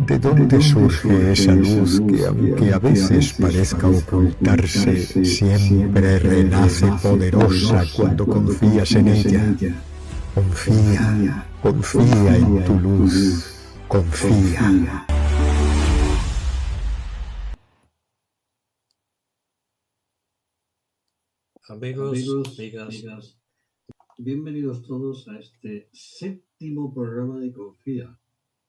¿De dónde surge esa luz que, aunque a veces parezca ocultarse, siempre renace poderosa cuando confías en ella? Confía, confía en tu luz, confía. Amigos, amigas, bienvenidos todos a este séptimo programa de Confía.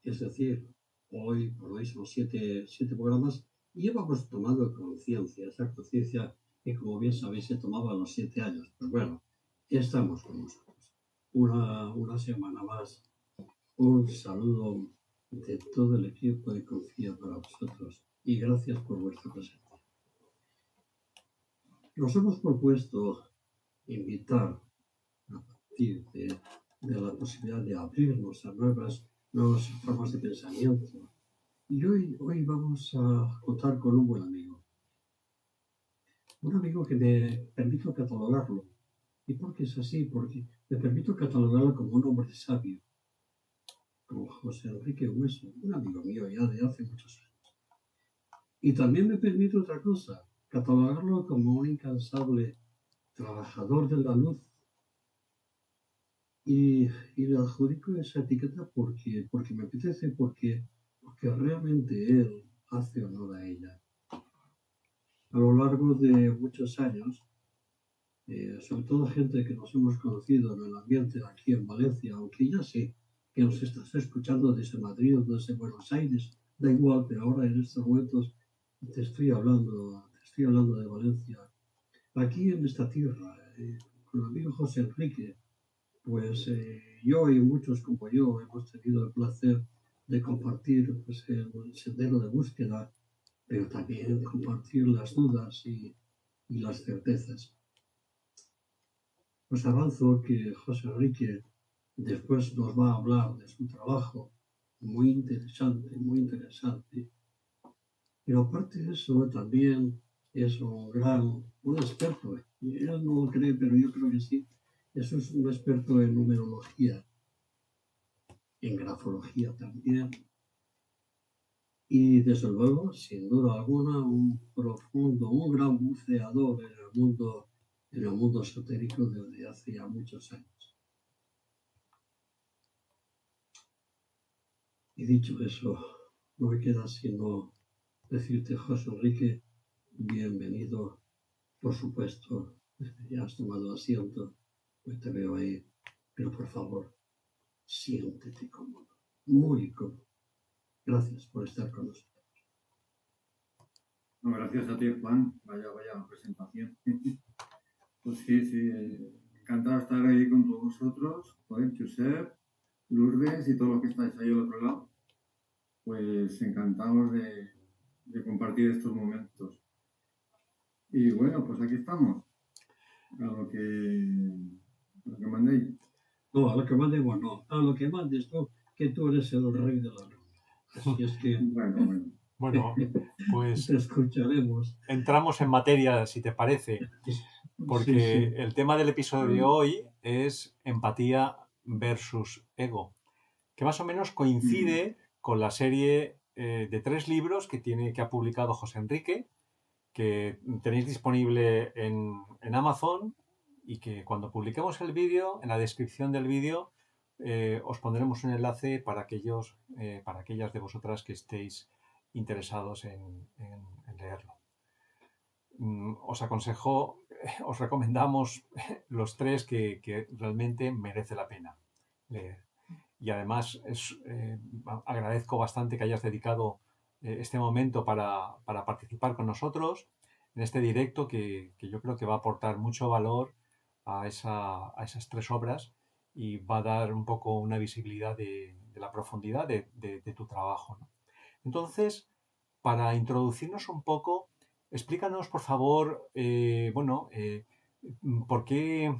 Es decir, por hoy son siete programas y hemos tomado conciencia, esa conciencia que, como bien sabéis, se tomaba a los 7 años. Pues bueno, estamos con vosotros. Una semana más, un saludo de todo el equipo de Confía para vosotros y gracias por vuestra presencia. Nos hemos propuesto invitar a partir de la posibilidad de abrirnos a nuevas formas de pensamiento. Y hoy vamos a contar con un buen amigo. Un amigo que me permito catalogarlo. ¿Y por qué es así? Porque me permito catalogarlo como un hombre sabio, como José Enrique Hueso, un amigo mío ya de hace muchos años. Y también me permito otra cosa, catalogarlo como un incansable trabajador de la luz. Y le adjudico esa etiqueta porque me apetece, porque realmente él hace honor a ella. A lo largo de muchos años, sobre todo gente que nos hemos conocido en el ambiente aquí en Valencia, aunque ya sé que nos estás escuchando desde Madrid o desde Buenos Aires, da igual, pero ahora en estos momentos te estoy hablando de Valencia. Aquí en esta tierra, con el amigo José Enrique, pues yo y muchos como yo hemos tenido el placer de compartir pues, el sendero de búsqueda, pero también compartir las dudas y las certezas. Pues avanzo que José Enrique después nos va a hablar de su trabajo, muy interesante, pero aparte de eso también es un experto, y él no lo cree, pero yo creo que sí. Eso es un experto en numerología, en grafología también, y desde luego, sin duda alguna, un gran buceador en el mundo esotérico desde hace ya muchos años. Y dicho eso, no me queda sino decirte, José Enrique, bienvenido, por supuesto, ya has tomado asiento, pues te veo ahí, pero por favor, siéntete cómodo, muy cómodo. Gracias por estar con nosotros. No, gracias a ti, Juan. Vaya presentación. Pues sí, encantado de estar ahí con todos vosotros, Joder, Josep, Lourdes y todos los que estáis ahí al otro lado. Pues encantados de compartir estos momentos. Y bueno, pues aquí estamos. A lo que mandéis. No, a lo que mandemos no. A lo que mandes tú, que tú eres el rey de la luz. Así es que... Bueno, pues te escucharemos. Entramos en materia, si te parece, porque Sí. el tema del episodio de hoy es empatía versus ego, que más o menos coincide con la serie de 3 libros que ha publicado José Enrique, que tenéis disponible en Amazon, y que cuando publiquemos el vídeo, en la descripción del vídeo, os pondremos un enlace para aquellas de vosotras que estéis interesados en leerlo. Os recomendamos los 3 que realmente merece la pena leer. Y además agradezco bastante que hayas dedicado este momento para participar con nosotros en este directo que yo creo que va a aportar mucho valor a esas 3 obras y va a dar un poco una visibilidad de la profundidad de tu trabajo, ¿no? Entonces, para introducirnos un poco, explícanos, por favor, por qué,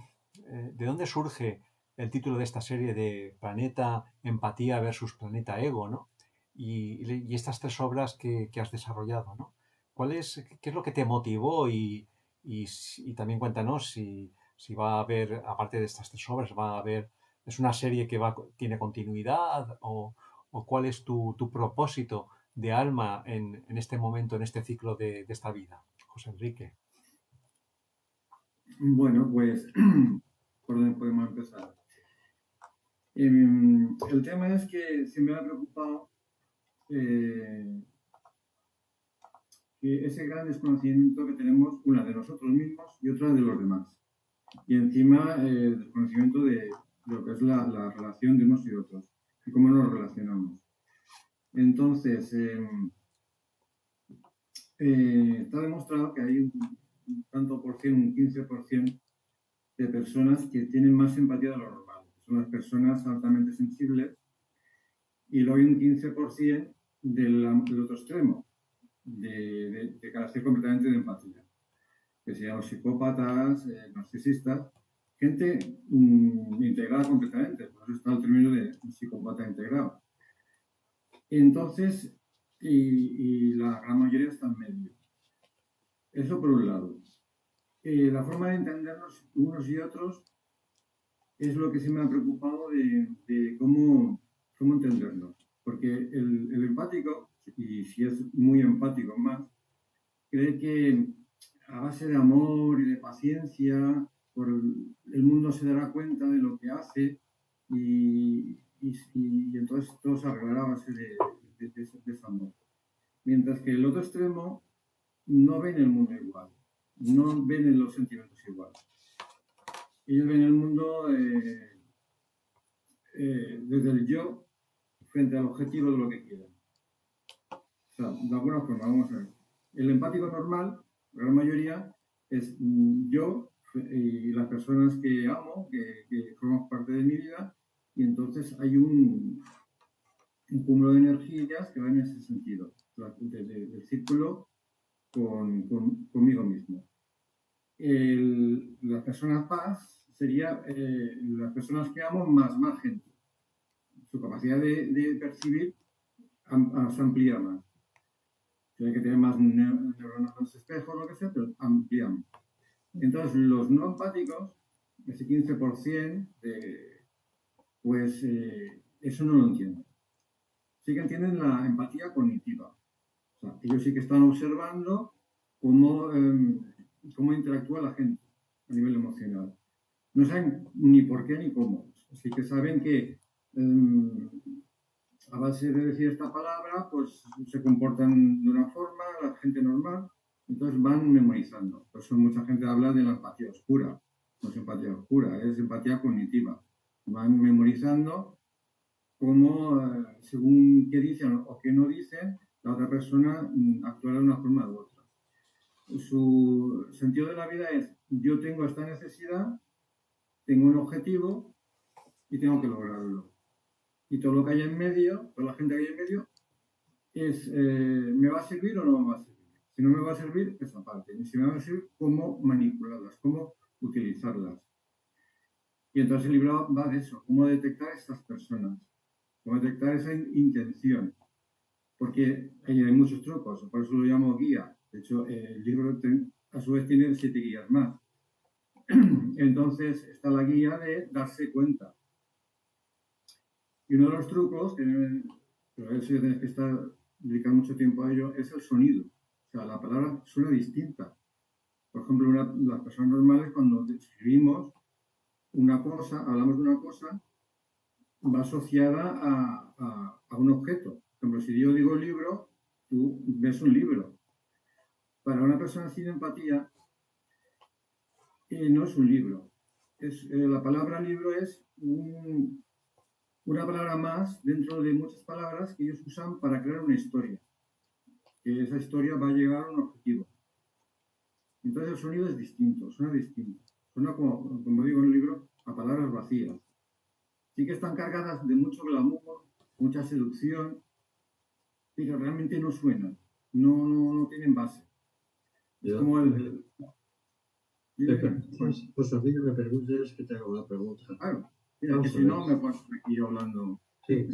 de dónde surge el título de esta serie de Planeta Empatía versus Planeta Ego, ¿no? Y estas 3 obras que has desarrollado, ¿no? ¿Qué es lo que te motivó? Y también cuéntanos si va a haber, aparte de estas 3 obras, ¿es una serie que tiene continuidad o o cuál es tu propósito de alma en este momento, en este ciclo de esta vida? José Enrique. Bueno, pues, ¿por dónde podemos empezar? El tema es que siempre me ha preocupado que ese gran desconocimiento que tenemos, una de nosotros mismos y otra de los demás. Y encima el desconocimiento de lo que es la relación de unos y otros y cómo nos relacionamos. Entonces, está demostrado que hay un tanto por ciento, un 15% de personas que tienen más empatía de lo normal. Son las personas altamente sensibles, y luego hay un 15% del otro extremo, de carácter completamente de empatía, que sean los psicópatas, narcisistas, gente integrada completamente, por eso está el término de psicópata integrado. Entonces, y la gran mayoría está en medio. Eso por un lado. La forma de entendernos unos y otros es lo que sí me ha preocupado de cómo entendernos. Porque el empático, y si es muy empático más, cree que a base de amor y de paciencia, el mundo se dará cuenta de lo que hace y entonces todo se arreglará a base de ese amor. Mientras que el otro extremo no ven el mundo igual, no ven los sentimientos igual. Ellos ven el mundo desde el yo frente al objetivo de lo que quieren. O sea, de alguna forma, vamos a ver. El empático normal, la gran mayoría, es yo y las personas que amo, que forman parte de mi vida, y entonces hay un cúmulo de energías que van en ese sentido, del círculo conmigo mismo. La persona paz sería las personas que amo más gente. Su capacidad de percibir se amplía más. Tiene que tener más neuronas espejos, lo que sea, pero ampliamos. Entonces, los no empáticos, ese 15%, pues eso no lo entienden. Sí que entienden la empatía cognitiva. O sea, ellos sí que están observando cómo interactúa la gente a nivel emocional. No saben ni por qué ni cómo. Así que saben que a base de decir esta palabra, pues se comportan de una forma, la gente normal, entonces van memorizando. Por eso mucha gente habla de la empatía oscura. No es empatía oscura, es empatía cognitiva. Van memorizando cómo, según qué dicen o qué no dicen, la otra persona actuará de una forma u otra. Su sentido de la vida es: yo tengo esta necesidad, tengo un objetivo y tengo que lograrlo. Y todo lo que hay en medio, toda la gente que hay en medio, es ¿me va a servir o no me va a servir? Si no me va a servir, esa parte. Y si me va a servir, cómo manipularlas, cómo utilizarlas. Y entonces el libro va de eso, cómo detectar estas personas, cómo detectar esa intención. Porque hay muchos trucos, por eso lo llamo guía. De hecho, el libro a su vez tiene 7 guías más. Entonces está la guía de darse cuenta. Y uno de los trucos, pero eso ya tienes que dedicar mucho tiempo a ello, es el sonido. O sea, la palabra suena distinta. Por ejemplo, las personas normales, cuando describimos una cosa, hablamos de una cosa, va asociada a un objeto. Por ejemplo, si yo digo libro, tú ves un libro. Para una persona sin empatía, no es un libro. La palabra libro es una palabra más dentro de muchas palabras que ellos usan para crear una historia. Que esa historia va a llegar a un objetivo. Entonces el sonido es distinto, suena distinto. Suena, como digo en el libro, a palabras vacías. Sí que están cargadas de mucho glamour, mucha seducción, pero realmente no suenan, no tienen base. Es como Pues a mí que me preguntes, que te hago una pregunta. Claro, mira, que si no me puedo ir hablando. Sí.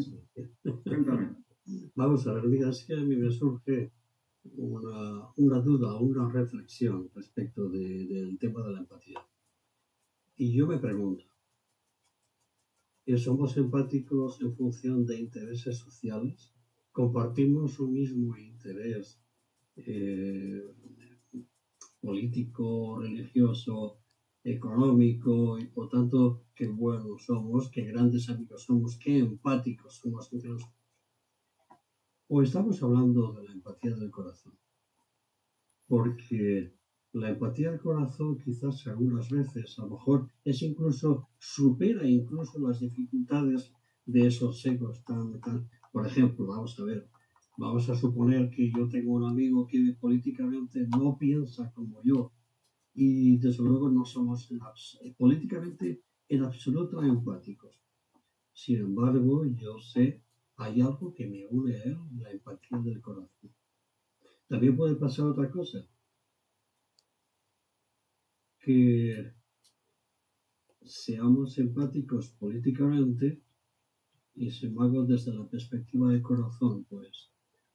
Cuéntame. Vamos a ver, mira, es que a mí me surge una duda, una reflexión respecto del tema de la empatía. Y yo me pregunto, somos empáticos en función de intereses sociales, compartimos un mismo interés político, religioso, económico, y por tanto, qué buenos somos, qué grandes amigos somos, qué empáticos somos entre nosotros. O estamos hablando de la empatía del corazón, porque la empatía del corazón quizás algunas veces, a lo mejor, supera incluso las dificultades de esos egos tan. Por ejemplo, vamos a suponer que yo tengo un amigo que políticamente no piensa como yo, y desde luego no somos políticamente en absoluto empáticos. Sin embargo, yo sé, hay algo que me une a él, la empatía del corazón. También puede pasar otra cosa, que seamos empáticos políticamente y sin embargo desde la perspectiva del corazón, pues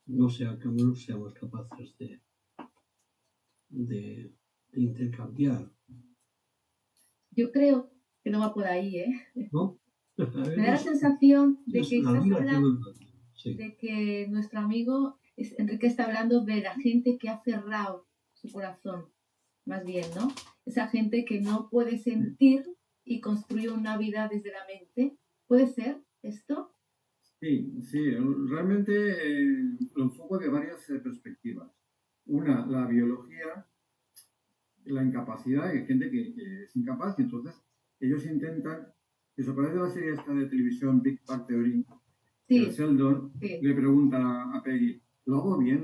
no seamos capaces de intercambiar. Yo creo que no va por ahí, ¿eh? ¿No? Me da la sensación de que la estás vida hablando, sí. de que nuestro amigo Enrique está hablando de la gente que ha cerrado su corazón, más bien, ¿no? Esa gente que no puede sentir y construye una vida desde la mente. ¿Puede ser esto? Sí, realmente lo enfoco de varias perspectivas. Una, la biología, la incapacidad, hay gente que es incapaz y entonces ellos intentan, si os acordáis de la serie esta de televisión Big Bang Theory, Sí, el Sheldon sí. le pregunta a Peggy, ¿lo hago bien?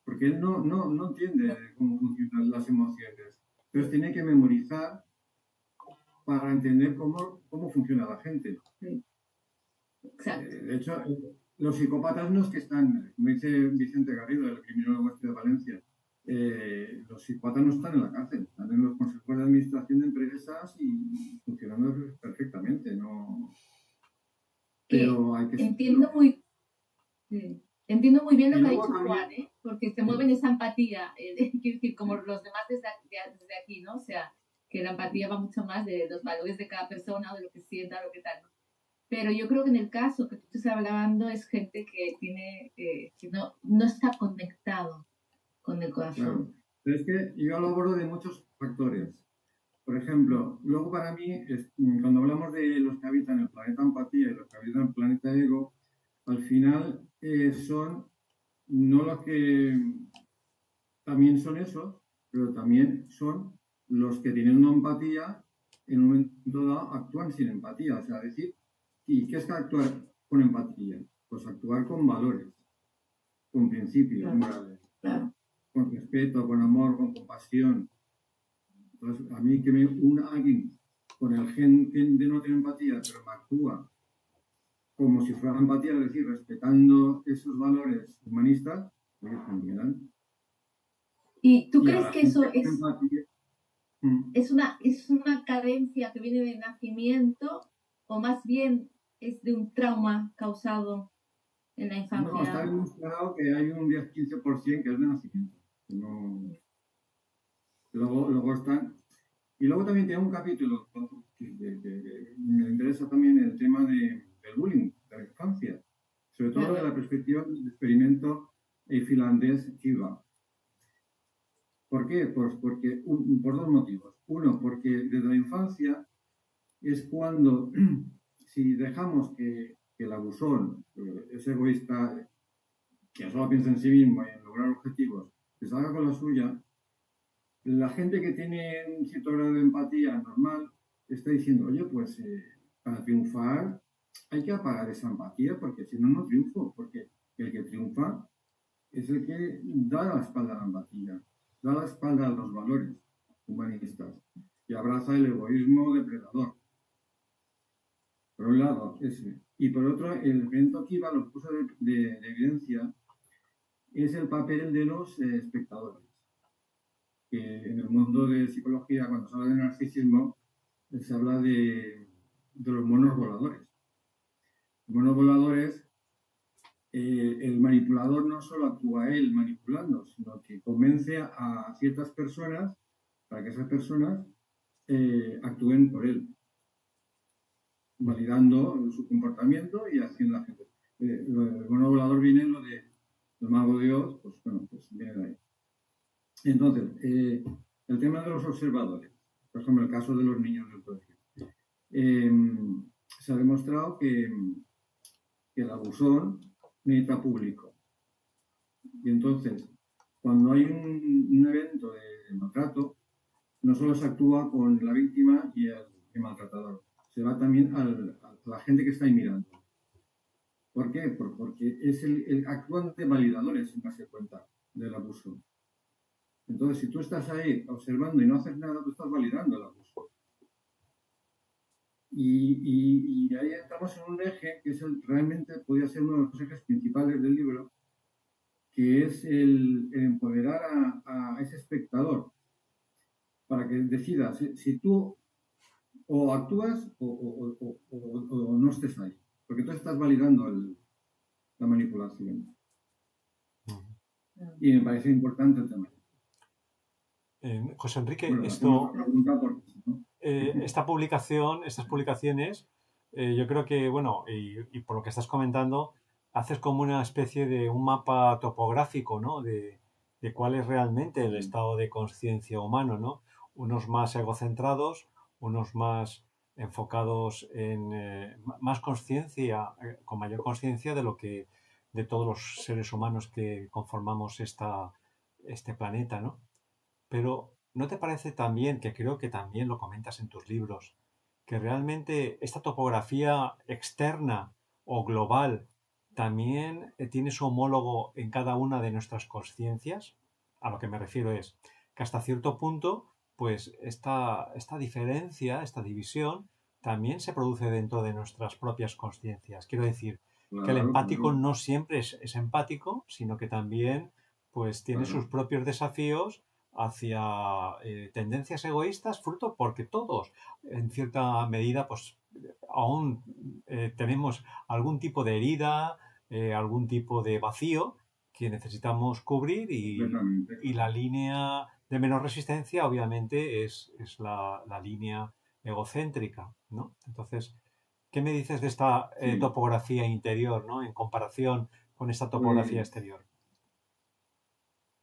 Porque él no entiende cómo funcionan las emociones. Entonces tiene que memorizar para entender cómo funciona la gente. Sí. Exacto. De hecho, los psicópatas no es que están, como dice Vicente Garrido, el criminólogo este de Valencia, los psicópatas no están en la cárcel, están en los consejos de administración de empresas y funcionando perfectamente. ¿No? Pero hay que entiendo muy bien lo y que ha luego dicho también, Juan, ¿eh? Porque se mueve en esa empatía, quiero decir, como los demás desde aquí, ¿no? O sea, que la empatía va mucho más de los valores de cada persona o de lo que sienta, lo que tal, ¿no? Pero yo creo que en el caso que tú estás hablando es gente que tiene que no está conectado con el corazón. claro. Pero es que yo lo abordo de muchos factores. Por ejemplo, luego para mí, cuando hablamos de los que habitan el planeta empatía y los que habitan el planeta ego, al final son no los que también son esos, pero también son los que tienen una empatía, en un momento dado actúan sin empatía. O sea, decir, ¿y qué es actuar con empatía? Pues actuar con valores, con principios morales, Claro. con respeto, con amor, con compasión. Entonces, a mí que me una alguien con el gen de no tener empatía, pero me actúa como si fuera empatía, es decir, respetando esos valores humanistas, oye, fenomenal. ¿Y tú Y crees que eso es una carencia que viene de nacimiento o más bien es de un trauma causado en la infancia? No, está demostrado que hay un 10-15% que es de nacimiento. Luego están. Y luego también tiene un capítulo que me interesa también el tema del bullying de la infancia, sobre todo de la perspectiva del experimento finlandés Kiva. ¿Por qué? Pues porque, por dos motivos. Uno, porque desde la infancia es cuando, si dejamos que el abusón, ese egoísta que solo piensa en sí mismo y en lograr objetivos, que salga con la suya, la gente que tiene un cierto grado de empatía normal está diciendo, oye, pues para triunfar hay que apagar esa empatía porque si no, no triunfo, porque el que triunfa es el que da la espalda a la empatía, da la espalda a los valores humanistas y abraza el egoísmo depredador. Por un lado, ese. Y por otro, el evento Kiva lo puso de evidencia es el papel de los espectadores. Que en el mundo de psicología, cuando se habla de narcisismo, se habla de los monos voladores. Los monos voladores, el manipulador no solo actúa él manipulando, sino que convence a ciertas personas para que esas personas actúen por él. validando su comportamiento y haciendo la gente. El mono volador viene lo de los magos de Dios, pues bueno, pues viene de ahí. Entonces, el tema de los observadores, por ejemplo, el caso de los niños del colegio. Se ha demostrado que el abusón necesita público. Y entonces, cuando hay un evento de maltrato, no solo se actúa con la víctima y el maltratador, se va también a la gente que está ahí mirando. ¿Por qué? Porque es actúan de validadores sin darse cuenta del abuso. Entonces, si tú estás ahí observando y no haces nada, tú estás validando el abuso. Y ahí estamos en un eje que es realmente podría ser uno de los ejes principales del libro, que es el empoderar a ese espectador para que decida si tú o actúas o no estés ahí, porque tú estás validando la manipulación. Y me parece importante el tema. José Enrique, Bueno, esto, pregunta porque, ¿no? estas publicaciones, yo creo que, bueno, y por lo que estás comentando, haces como una especie de un mapa topográfico, ¿no? De cuál es realmente el estado de conciencia humano, ¿no? Unos más egocentrados, unos más enfocados en más conciencia, con mayor conciencia de todos los seres humanos que conformamos este planeta, ¿no? Pero ¿no te parece también, que creo que también lo comentas en tus libros, que realmente esta topografía externa o global también tiene su homólogo en cada una de nuestras conciencias? A lo que me refiero es que hasta cierto punto, pues esta diferencia, esta división, también se produce dentro de nuestras propias conciencias. Quiero decir, que el empático no siempre es empático, sino que también pues tiene sus propios desafíos hacia tendencias egoístas, fruto porque todos, en cierta medida, pues aún tenemos algún tipo de herida, algún tipo de vacío que necesitamos cubrir y la línea de menor resistencia obviamente es la línea egocéntrica, ¿no? Entonces, ¿qué me dices de esta topografía interior, ¿no? En comparación con esta topografía exterior?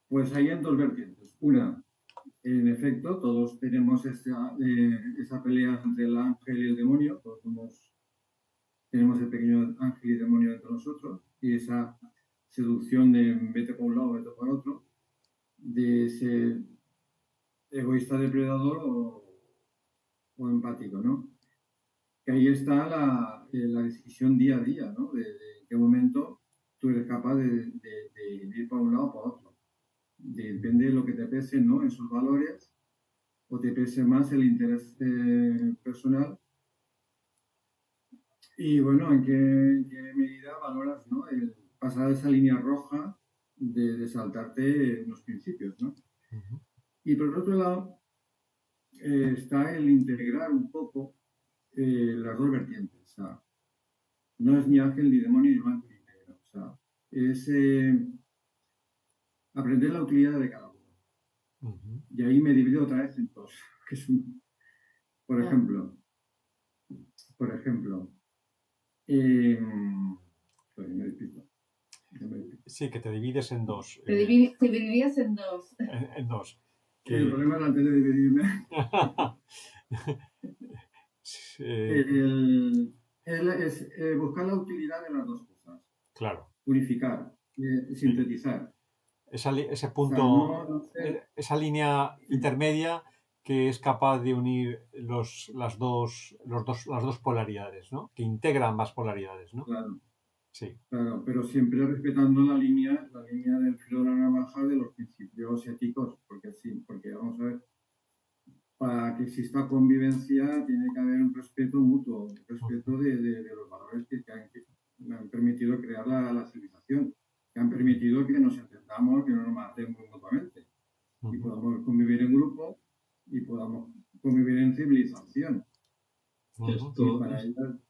Pues hay en dos vertientes. Una, en efecto, todos tenemos esa pelea entre el ángel y el demonio. Todos tenemos el pequeño ángel y demonio entre nosotros. Y esa seducción de vete por un lado, vete por otro, de ser egoísta depredador o empático, ¿no? Que ahí está la decisión día a día, ¿no? De en qué momento tú eres capaz de ir por un lado o por otro. Depende de lo que te pese, ¿no? Esos valores, o te pese más el interés personal. Y bueno, ¿en qué medida valoras, ¿no? El pasar esa línea roja de saltarte los principios, ¿no? Uh-huh. Y por otro lado, está el integrar un poco las dos vertientes. O sea, no es ni ángel ni demonio ni blanco ni negro. O sea, es aprender la utilidad de cada uno. Uh-huh. Y ahí me divido otra vez en dos. Que es por ejemplo, me repito. Sí, que te divides en dos. Te dividirías en dos. En dos. El problema es antes de dividirme. Es buscar la utilidad de las dos cosas. Claro. Unificar, sintetizar. Ese punto, esa línea intermedia que es capaz de unir las dos polaridades, ¿no? Que integran ambas polaridades, ¿no? Claro. Sí. Claro, pero siempre respetando la línea del filo de la navaja de los principios éticos, porque vamos a ver, para que exista convivencia tiene que haber un respeto mutuo, un respeto de los valores que han permitido crear la civilización, que han permitido que nos entendamos, que no nos matemos mutuamente, y podamos convivir en grupo y podamos convivir en civilización. Y para ello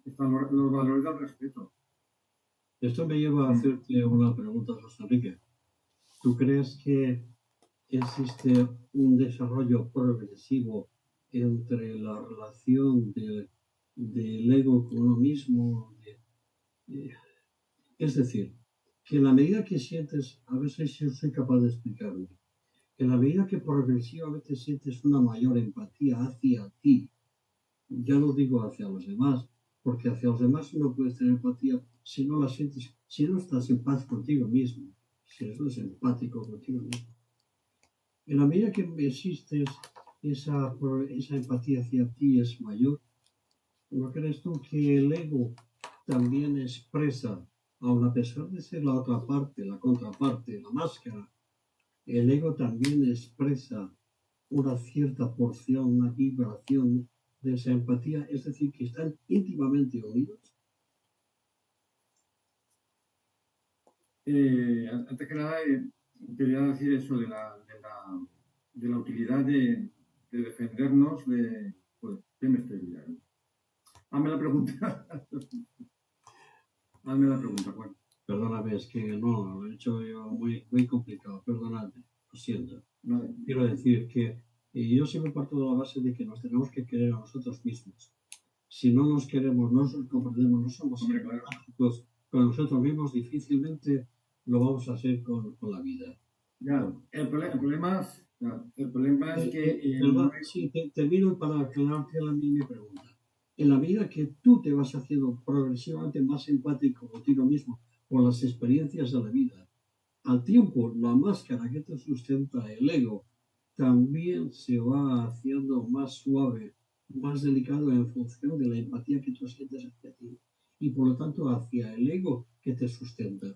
están los valores del respeto. Esto me lleva a hacerte una pregunta, José Enrique. ¿Tú crees que existe un desarrollo progresivo entre la relación de del ego con uno mismo. Es decir, que en la medida que sientes, a ver si soy capaz de explicarme, en la medida que progresivamente sientes una mayor empatía hacia ti, ya no digo hacia los demás, porque hacia los demás no puedes tener empatía si no la sientes, si no estás en paz contigo mismo, si no eres empático contigo mismo. En la medida que existes, esa empatía hacia ti es mayor. ¿No crees tú que el ego también expresa, aun a pesar de ser la otra parte, la contraparte, la máscara, el ego también expresa una cierta porción, una vibración de esa empatía, es decir, que están íntimamente unidos? Antes que nada, quería decir eso de la utilidad de defendernos de... Pues, ¿qué me estoy liando? Hazme la pregunta. Hazme la pregunta, Juan. Perdóname, es que no, lo he hecho yo muy complicado, perdóname, lo siento. No, Quiero decir que yo siempre parto de la base de que nos tenemos que querer a nosotros mismos. Si no nos queremos, no nos comprendemos, no somos hombre, claro. empáticos con nosotros mismos, difícilmente lo vamos a hacer con la vida. Ya, el problema es que... Perdón, sí, termino para aclararte mi pregunta. En la medida que tú te vas haciendo progresivamente más empático contigo mismo por las experiencias de la vida, al tiempo la máscara que te sustenta, el ego, también se va haciendo más suave, más delicado en función de la empatía que tú sientes hacia ti y por lo tanto hacia el ego que te sustenta.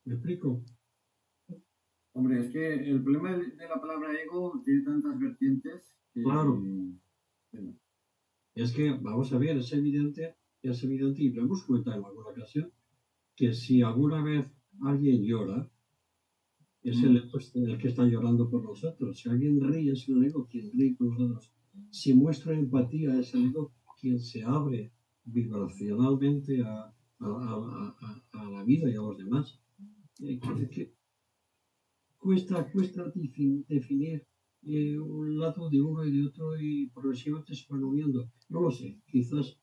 ¿Me explico? Hombre, es que el problema de la palabra ego tiene tantas vertientes que... Claro. Bueno. Es que, vamos a ver, es evidente y lo hemos comentado en alguna ocasión, que si alguna vez alguien llora, es el ego el que está llorando por nosotros. Si alguien ríe, es el ego quien ríe por nosotros. Si muestra empatía, es el ego quien se abre vibracionalmente a la vida y a los demás. Cuesta definir un lado de uno y de otro y progresivamente se van uniendo. No lo sé, quizás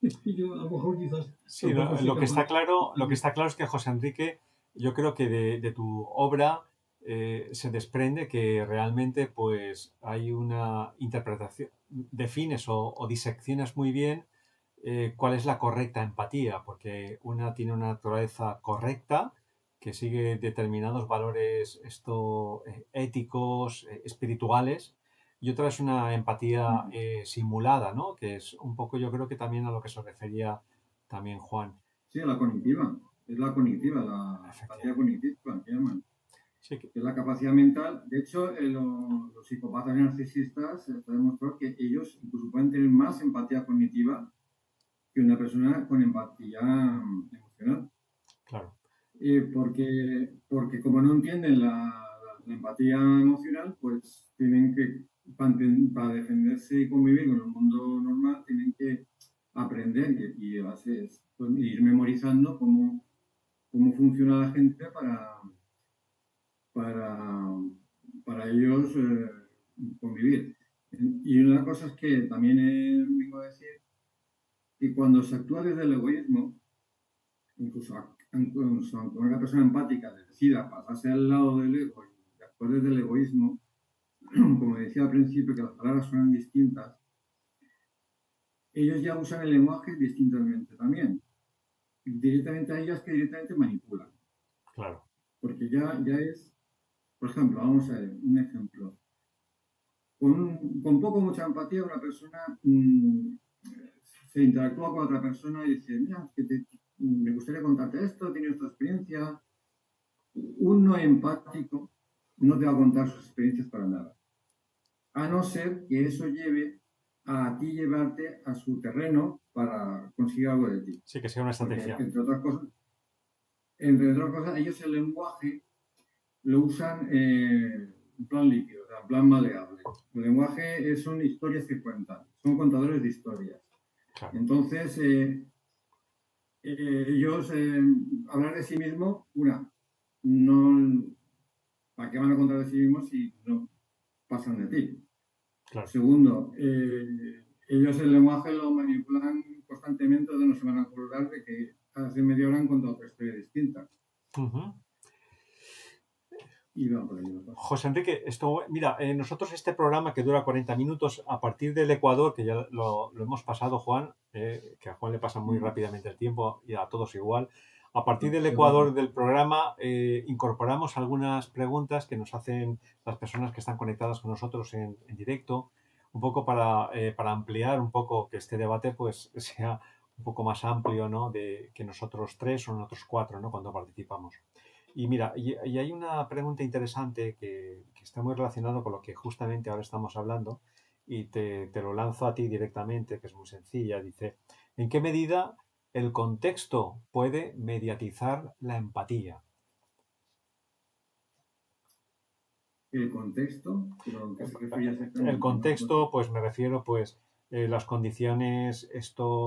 yo a lo mejor quizás... Sí, lo que está claro es que, José Enrique, yo creo que de tu obra se desprende que realmente pues hay una interpretación, defines o diseccionas muy bien cuál es la correcta empatía, porque una tiene una naturaleza correcta que sigue determinados valores éticos, espirituales, y otra es una empatía simulada, ¿no? Que es un poco, yo creo que también a lo que se refería también Juan. Sí, la cognitiva. Es la cognitiva, la empatía cognitiva, que llaman. Sí, que es la capacidad mental. De hecho, los psicópatas y narcisistas se ha demostrado que ellos incluso pueden tener más empatía cognitiva que una persona con empatía emocional. Claro. Porque como no entienden la empatía emocional, pues tienen que, para defenderse y convivir con el mundo normal, tienen que aprender y ir memorizando cómo funciona la gente para ellos convivir. Y una cosa es que también vengo a decir que cuando se actúa desde el egoísmo, incluso aunque una persona empática decida pasarse al lado del ego y actuar desde el egoísmo, como decía al principio, que las palabras suenan distintas, ellos ya usan el lenguaje distintamente también. Directamente a ellas que directamente manipulan. Claro. Porque ya es, por ejemplo, vamos a ver un ejemplo. Con poco mucha empatía, una persona se interactúa con otra persona y dice, mira, me gustaría contarte esto, he tenido esta experiencia. Un no empático no te va a contar sus experiencias para nada. A no ser que eso lleve a ti llevarte a su terreno para conseguir algo de ti. Sí, que sea una estrategia. Porque, entre otras cosas, ellos el lenguaje lo usan en plan líquido, o sea, en plan maleable. El lenguaje son historias que cuentan, son contadores de historias. Claro. Entonces, ellos hablar de sí mismos, no, ¿para qué van a contar de sí mismos si no pasan de ti? Claro. Segundo, ellos el lenguaje lo manipulan constantemente, donde no se van a acordar de que hace media hora han contado otra historia distinta. Y va por ahí. José Enrique, mira, nosotros este programa que dura 40 minutos, a partir del Ecuador, que ya lo hemos pasado, Juan, que a Juan le pasa muy rápidamente el tiempo y a todos igual, a partir del Ecuador del programa incorporamos algunas preguntas que nos hacen las personas que están conectadas con nosotros en directo, un poco para ampliar un poco que este debate pues sea un poco más amplio, ¿no? De que nosotros tres o nosotros cuatro, ¿no? Cuando participamos. Y mira, y hay una pregunta interesante que está muy relacionado con lo que justamente ahora estamos hablando y te lo lanzo a ti directamente, que es muy sencilla. Dice, ¿en qué medida el contexto puede mediatizar la empatía? ¿El contexto? ¿Pero qué se refiere exactamente? El contexto, pues me refiero, pues, las condiciones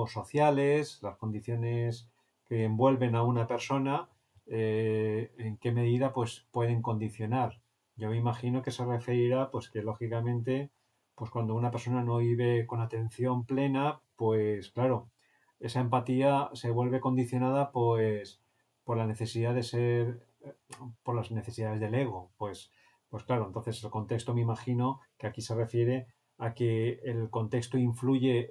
sociales, las condiciones que envuelven a una persona, en qué medida pues pueden condicionar. Yo me imagino que se referirá pues que lógicamente pues cuando una persona no vive con atención plena, pues claro, esa empatía se vuelve condicionada pues por la necesidad de ser, por las necesidades del ego, pues claro, entonces el contexto me imagino que aquí se refiere a que el contexto influye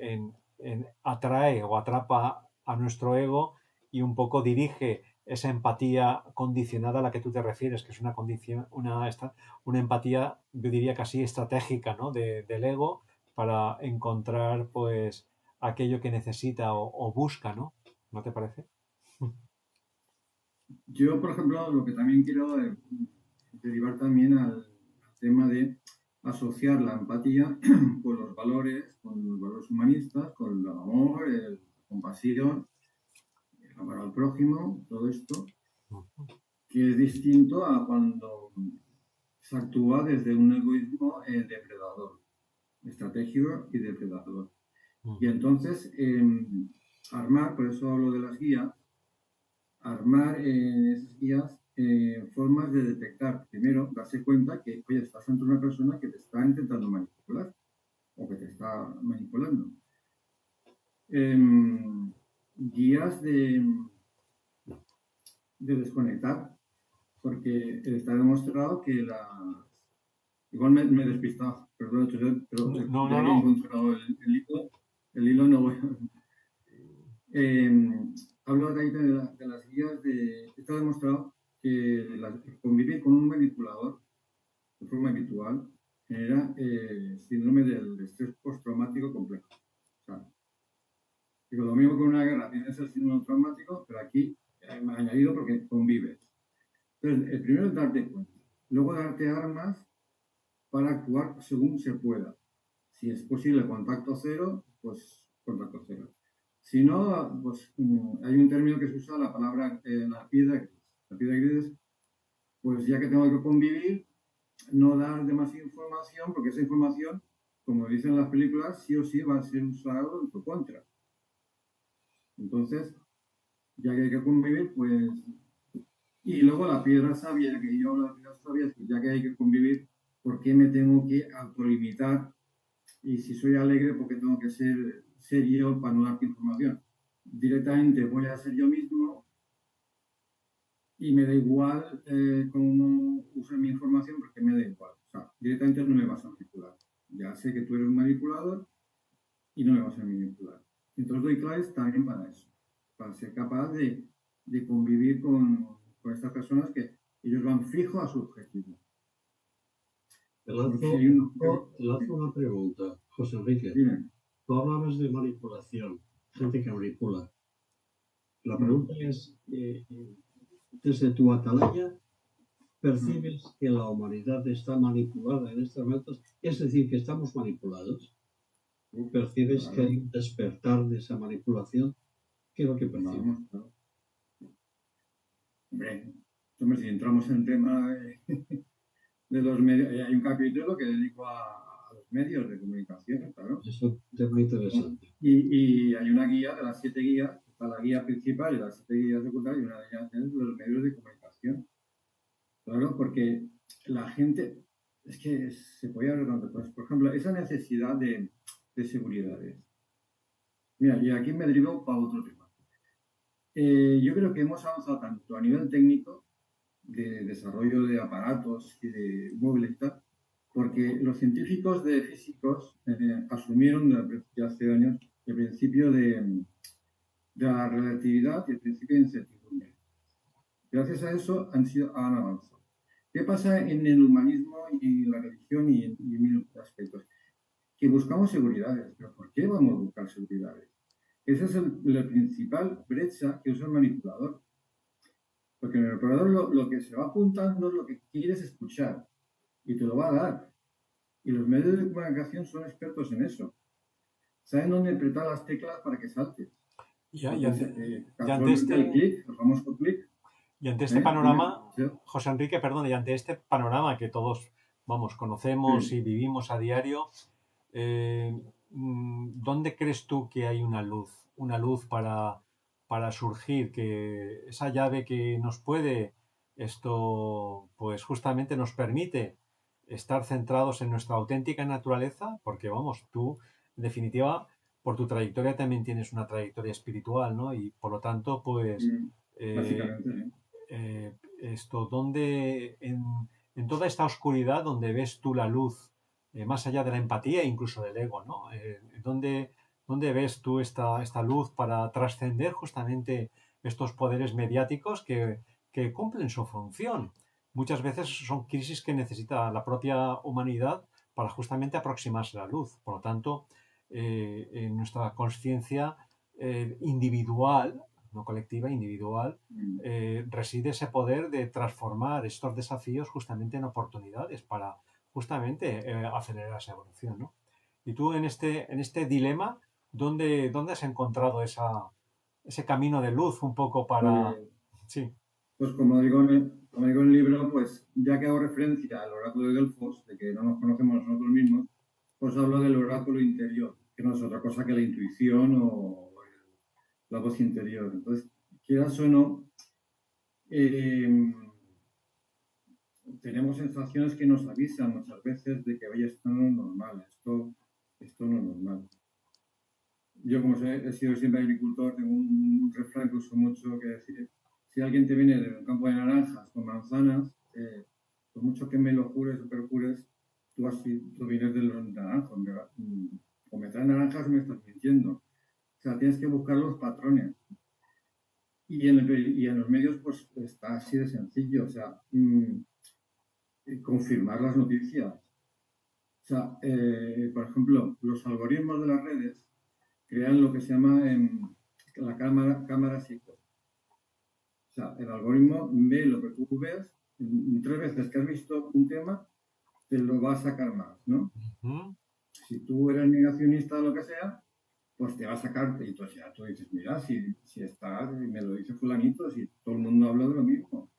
atrae o atrapa a nuestro ego y un poco dirige esa empatía condicionada a la que tú te refieres, que es una empatía, yo diría casi estratégica, ¿no? Del ego para encontrar pues aquello que necesita o busca, ¿no? ¿No te parece? Yo, por ejemplo, lo que también quiero derivar también al tema de asociar la empatía con los valores humanistas, con el amor, la compasión, el amor al prójimo, todo esto, que es distinto a cuando se actúa desde un egoísmo depredador, estratégico y depredador. Y entonces, armar, por eso hablo de las guías, armar esas guías formas de detectar, primero, darse cuenta que, oye, estás ante una persona que te está intentando manipular o que te está manipulando. Guías de desconectar, porque está demostrado que igual me he despistado, perdón, pero No. he encontrado el hilo no voy hablo de ahí de las guías está demostrado que convivir con un manipulador de forma habitual genera síndrome del estrés postraumático complejo. O sea, digo, lo mismo que una guerra tienes el síndrome traumático, pero aquí me ha añadido porque convives. Entonces, el primero es darte cuenta, luego darte armas para actuar según se pueda. Si es posible contacto cero, pues contacto cero. Si no, pues hay un término que se usa, la palabra la piedra gris. La piedra gris es, pues ya que tengo que convivir, no dar demasiada información, porque esa información, como dicen las películas, sí o sí va a ser usada en tu contra. Entonces, ya que hay que convivir, pues... Y luego la piedra sabia, que yo hablo de piedras sabias, pues ya que hay que convivir, ¿por qué me tengo que autolimitar? Y si soy alegre, ¿por qué tengo que ser serio para no darte información? Directamente voy a ser yo mismo y me da igual cómo uso mi información porque me da igual. O sea, directamente no me vas a manipular. Ya sé que tú eres un manipulador y no me vas a manipular. Entonces doy claves también para eso, para ser capaz de convivir con estas personas que ellos van fijo a su objetivo. Te lanzo una pregunta, José Enrique. Dime. Tú hablabas de manipulación, gente que manipula. La pregunta es, desde tu atalaya, ¿percibes que la humanidad está manipulada en estos momentos? Es decir, que estamos manipulados. ¿Percibes que hay un despertar de esa manipulación? ¿Qué es lo que percibes? Hombre, si entramos en el tema de los medios, hay un capítulo que dedico a los medios de comunicación, claro. Es un tema interesante. Y hay una guía de las 7 guías, está la guía principal y las 7 guías secundarias, y una de ellas es los medios de comunicación. Claro, porque la gente, es que se podía ver tanto cosas. Por ejemplo, esa necesidad de de seguridades. Mira, y aquí me derivo para otro tema. Yo creo que hemos avanzado tanto a nivel técnico, de desarrollo de aparatos y de móviles y tal, porque los científicos de físicos asumieron ya hace años el principio de la relatividad y el principio de incertidumbre. Gracias a eso han avanzado. ¿Qué pasa en el humanismo y en la religión y en mil aspectos? Que buscamos seguridades. ¿Pero por qué vamos a buscar seguridades? Esa es la principal brecha que usa el manipulador. Porque el manipulador lo que se va apuntando es lo que quieres escuchar y te lo va a dar. Y los medios de comunicación son expertos en eso. Saben dónde apretar las teclas para que saltes. Y ante este panorama, José Enrique, perdón, y ante este panorama que todos, vamos, conocemos y vivimos a diario, ¿dónde crees tú que hay una luz para surgir, que esa llave que nos puede, pues justamente nos permite estar centrados en nuestra auténtica naturaleza? Porque, vamos, tú, en definitiva, por tu trayectoria también tienes una trayectoria espiritual, ¿no? Y por lo tanto, pues, ¿dónde, en toda esta oscuridad, donde ves tú la luz, más allá de la empatía e incluso del ego, ¿no? ¿Dónde ves tú esta luz para trascender justamente estos poderes mediáticos que cumplen su función? Muchas veces son crisis que necesita la propia humanidad para justamente aproximarse a la luz. Por lo tanto, en nuestra conciencia individual, no colectiva, individual, reside ese poder de transformar estos desafíos justamente en oportunidades para justamente acelerar esa evolución, ¿no? Y tú en este dilema, ¿dónde has encontrado ese camino de luz un poco para...? Sí. Pues como digo en el libro, pues ya que hago referencia al oráculo de Delfos, de que no nos conocemos nosotros mismos, pues hablo del oráculo interior, que no es otra cosa que la intuición o la voz interior. Entonces, quieras o no, tenemos sensaciones que nos avisan muchas veces de que, oye, esto no es normal, esto no es normal. Yo, como he sido siempre agricultor, tengo un refrán que uso mucho que decir: si alguien te viene de un campo de naranjas con manzanas, por mucho que me lo jures o perjures, tú vienes de los naranjos, o me traes naranjas o me estás mintiendo. O sea, tienes que buscar los patrones. Y en los medios, pues, está así de sencillo. O sea, confirmar las noticias. O sea, por ejemplo, los algoritmos de las redes crean lo que se llama la cámara psico. O sea, el algoritmo ve lo que tú ves, 3 veces que has visto un tema, te lo va a sacar más, ¿no? Si tú eres negacionista o lo que sea, pues te va a sacar, y tú dices, mira, si está, y me lo dice fulanito, si todo el mundo habla de lo mismo.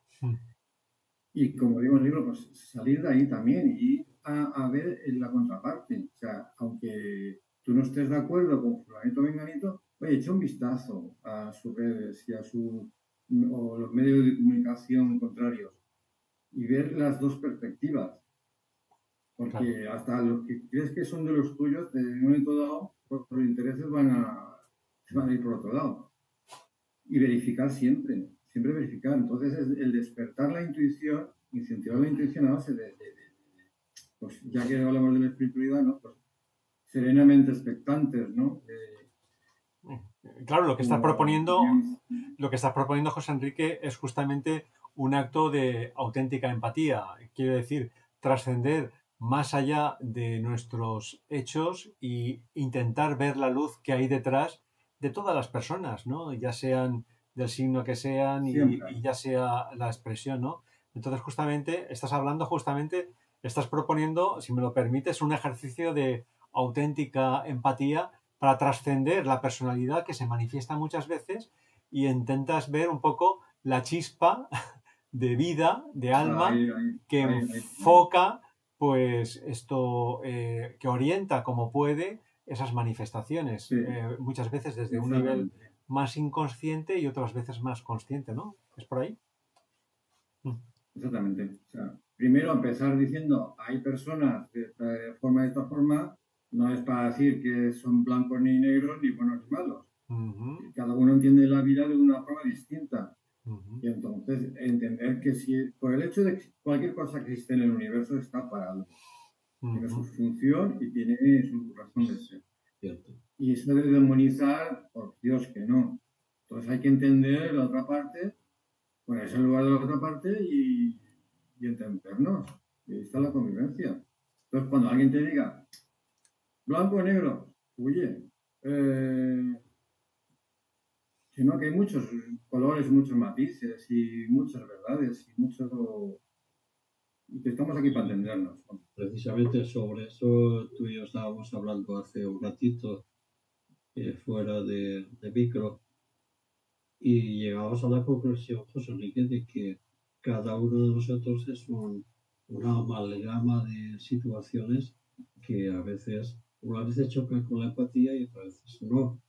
Y como digo en el libro, pues salir de ahí también y a ver la contraparte. O sea, aunque tú no estés de acuerdo con fulanito o menganito, oye, echa un vistazo a sus redes y o los medios de comunicación contrarios y ver las dos perspectivas. Porque hasta los que crees que son de los tuyos, de un momento dado, pues los intereses van a ir por otro lado. Y verificar siempre verificar. Entonces, es el despertar la intuición, incentivar la intuición a base pues ya que hablamos de la espiritualidad, ¿no? Pues serenamente expectantes, ¿no? Claro, lo que estás proponiendo, José Enrique, es justamente un acto de auténtica empatía. Quiero decir, trascender más allá de nuestros hechos e intentar ver la luz que hay detrás de todas las personas, ¿no? Ya sean del signo que sean y ya sea la expresión, ¿no? Entonces, estás proponiendo, si me lo permites, un ejercicio de auténtica empatía para trascender la personalidad que se manifiesta muchas veces y intentas ver un poco la chispa de vida, de alma, que enfoca, pues, que orienta como puede esas manifestaciones, muchas veces desde un nivel más inconsciente y otras veces más consciente, ¿no? ¿Es por ahí? Exactamente. O sea, primero empezar diciendo, hay personas de esta forma, No es para decir que son blancos ni negros, ni buenos ni malos. Ujú, Cada uno entiende la vida de una forma distinta. ujú, Y entonces entender que si por el hecho de que cualquier cosa que existe en el universo está para algo. Tiene su ujú. función y tiene su razón de ser. Cierto. Y eso de demonizar, por Dios que no. Entonces hay que entender la otra parte, ponerse en lugar de la otra parte y entendernos. Y ahí está la convivencia. Entonces cuando alguien te diga blanco o negro, oye, sino que hay muchos colores, muchos matices y muchas verdades y mucho... Y que estamos aquí para entendernos. Precisamente sobre eso tú y yo estábamos hablando hace un ratito fuera de micro y llegamos a la conclusión, José Enrique, de que cada uno de nosotros es una amalgama de situaciones que a veces chocan con la empatía y a veces no.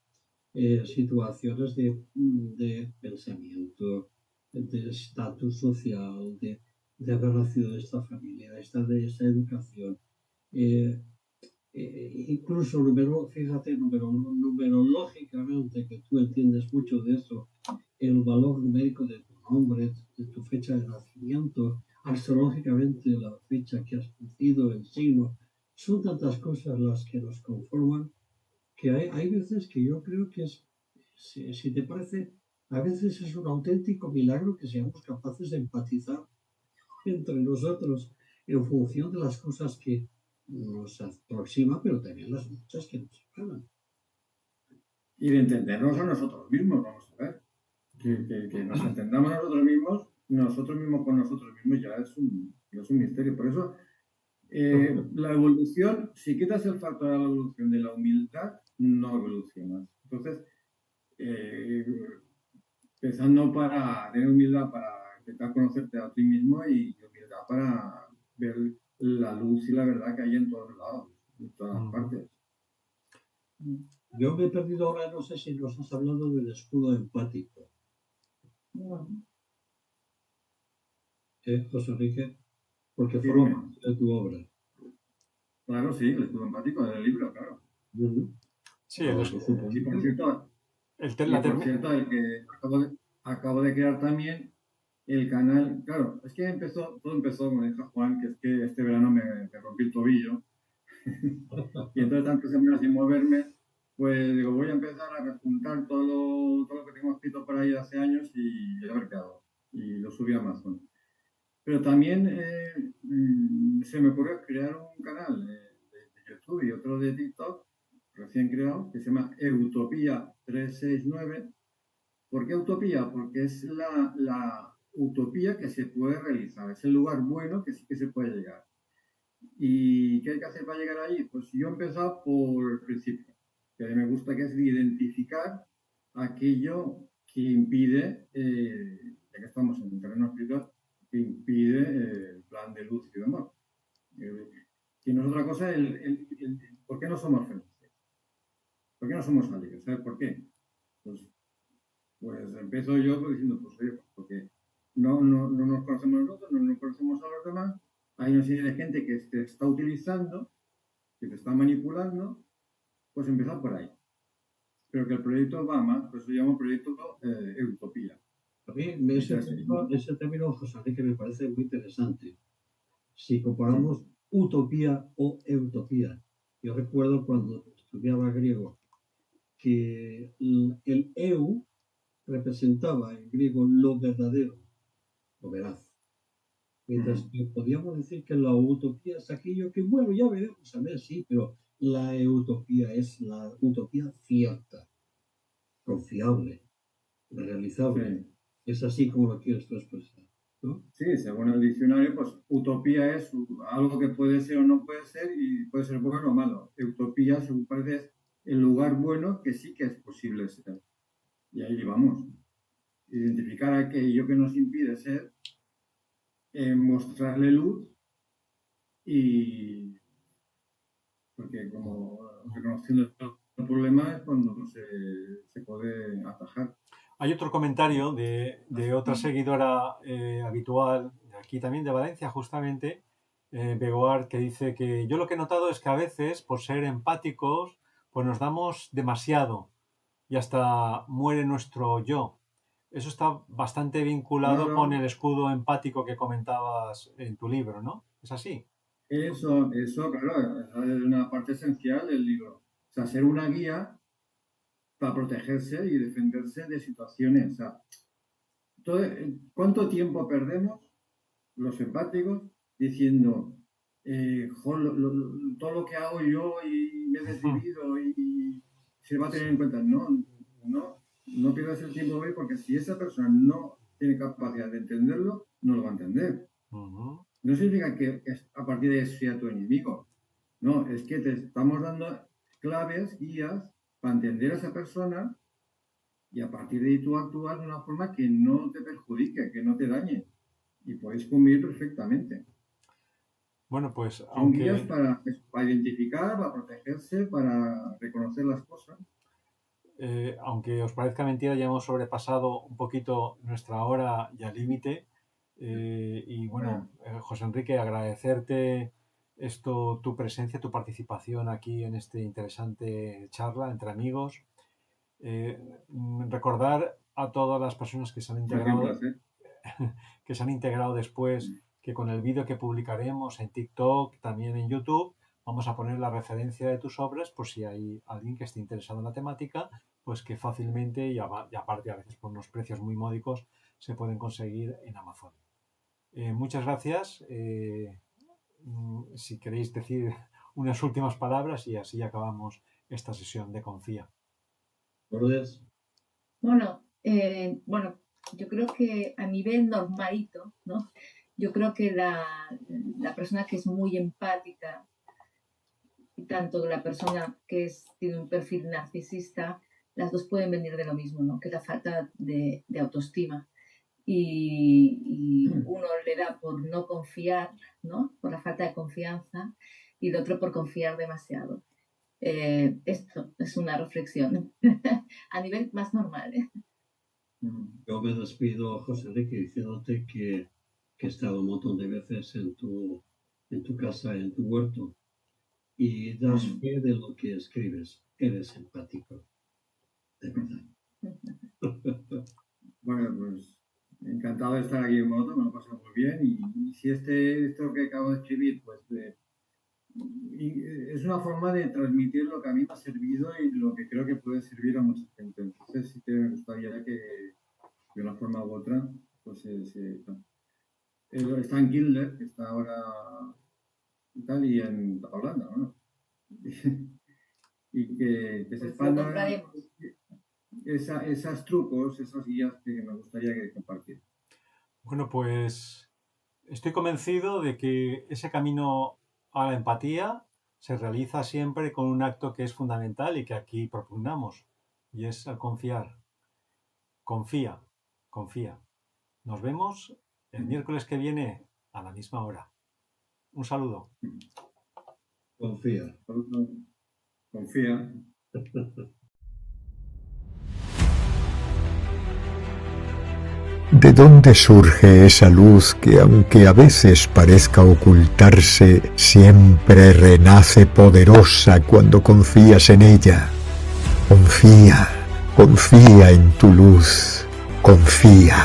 Situaciones de pensamiento, de estatus social, de haber nacido de esta familia, de esta educación. Eh, Incluso fíjate, numerológicamente, que tú entiendes mucho de eso, el valor numérico de tu nombre, de tu fecha de nacimiento, astrológicamente la fecha que has nacido, el signo, son tantas cosas las que nos conforman que hay veces que yo creo que si te parece, a veces es un auténtico milagro que seamos capaces de empatizar entre nosotros en función de las cosas que nos aproximan, pero también las muchas que nos separan. Y de entendernos a nosotros mismos, vamos a ver. Que nos entendamos a nosotros mismos con nosotros mismos ya es un misterio. Por eso, la evolución, si quitas el factor de la evolución de la humildad, no evolucionas. Entonces, pensando para tener humildad para intentar conocerte a ti mismo y humildad para ver la luz y la verdad que hay en todos lados, en todas partes. Yo me he perdido ahora, no sé si nos has hablado del escudo empático. José Enrique, porque Sí, forma dime. parte de tu obra. Claro, sí, el escudo empático del libro, claro. Sí, Y por cierto, el que acabo de crear también el canal, claro, es que todo empezó, como dijo Juan, que es que este verano me rompí el tobillo y entonces tantas semanas sin moverme, pues digo, voy a empezar a rejuntar todo lo que tengo escrito por ahí hace años y a ver qué hago. Y lo subí a Amazon. Pero también se me ocurrió crear un canal de YouTube y otro de TikTok recién creado que se llama Utopía 369. ¿Por qué utopía? Porque es la utopía que se puede realizar, es el lugar bueno que sí que se puede llegar. ¿Y qué hay que hacer para llegar allí? Pues yo he empezado por el principio, que a mí me gusta, que es identificar aquello que impide, ya que estamos en un terreno espiritual, que impide el plan de luz y de amor. Y no es otra cosa ¿por qué no somos felices? ¿Por qué no somos felices? ¿Sabes por qué? Pues empiezo yo diciendo, pues oye, porque no nos conocemos nosotros, no nos conocemos a los demás, hay una serie de gente que te está utilizando, que te está manipulando, pues empezar por ahí. Pero que el proyecto va más, pues se llama proyecto Utopía. A mí ese término, José Enrique, me parece muy interesante. Si comparamos utopía o utopía, yo recuerdo cuando estudiaba griego que el eu representaba en griego lo verdadero, lo veraz. Mientras que podríamos decir que la utopía es aquello que, bueno, ya veremos, a ver, sí, pero la utopía es la utopía cierta, confiable, realizable. Sí. Es así como lo quieres tú expresar, ¿no? Sí, según el diccionario, pues utopía es algo que puede ser o no puede ser y puede ser bueno o malo. Utopía, según parece, es el lugar bueno que sí que es posible ser. Y ahí vamos. Identificar aquello que nos impide ser, mostrarle luz y... Porque como reconociendo el problema es cuando se puede atajar. Hay otro comentario de otra seguidora habitual, de aquí también de Valencia justamente, Begoar, que dice que yo lo que he notado es que a veces, por ser empáticos, pues nos damos demasiado y hasta muere nuestro yo. Eso está bastante vinculado Claro. con el escudo empático que comentabas en tu libro, ¿no? ¿Es así? Eso, claro, esa es una parte esencial del libro. O sea, ser una guía para protegerse y defenderse de situaciones. O sea, ¿cuánto tiempo perdemos los empáticos diciendo, todo lo que hago yo y me he decidido y se va a tener en cuenta? No pierdas el tiempo hoy, porque si esa persona no tiene capacidad de entenderlo, no lo va a entender. Ujú. No significa que a partir de eso sea tu enemigo. No, es que te estamos dando claves, guías, para entender a esa persona y a partir de ahí tú actúas de una forma que no te perjudique, que no te dañe. Y podéis convivir perfectamente. Bueno, pues Son guías aunque, para identificar, para protegerse, para reconocer las cosas. aunque os parezca mentira, ya hemos sobrepasado un poquito nuestra hora ya límite. Y bueno, José Enrique, agradecerte tu presencia, tu participación aquí en esta interesante charla entre amigos. Recordar a todas las personas que se han integrado después, que con el vídeo que publicaremos en TikTok, también en YouTube, vamos a poner la referencia de tus obras por si hay alguien que esté interesado en la temática, pues que fácilmente y aparte a veces por unos precios muy módicos se pueden conseguir en Amazon. Muchas gracias. Si queréis decir unas últimas palabras y así acabamos esta sesión de Confía. ¿Lourdes? Bueno, yo creo que a nivel normalito, ¿no? Yo creo que la persona que es muy empática, y tanto la persona que tiene un perfil narcisista, las dos pueden venir de lo mismo, ¿no? Que es la falta de autoestima. Y uno le da por no confiar, ¿no? Por la falta de confianza, y el otro por confiar demasiado. Esto es una reflexión a nivel más normal, ¿eh? Yo me despido, José Enrique, diciéndote que he estado un montón de veces en tu casa, en tu huerto, y das fe de lo que escribes. Eres empático, de verdad. Bueno, pues encantado de estar aquí en moto, me lo paso muy bien. Y si esto que acabo de escribir, pues es una forma de transmitir lo que a mí me ha servido y lo que creo que puede servir a mucha gente. Entonces sí que me gustaría que de una forma u otra, pues está en Kindle, que está ahora y tal, y en Holanda, ¿no? Y que se expandan esos trucos, esas guías que me gustaría que compartir. Bueno, pues estoy convencido de que ese camino a la empatía se realiza siempre con un acto que es fundamental y que aquí propugnamos, y es el confiar. Confía. Nos vemos el miércoles que viene a la misma hora. Un saludo. Confía. ¿De dónde surge esa luz que, aunque a veces parezca ocultarse, siempre renace poderosa cuando confías en ella? Confía en tu luz, confía.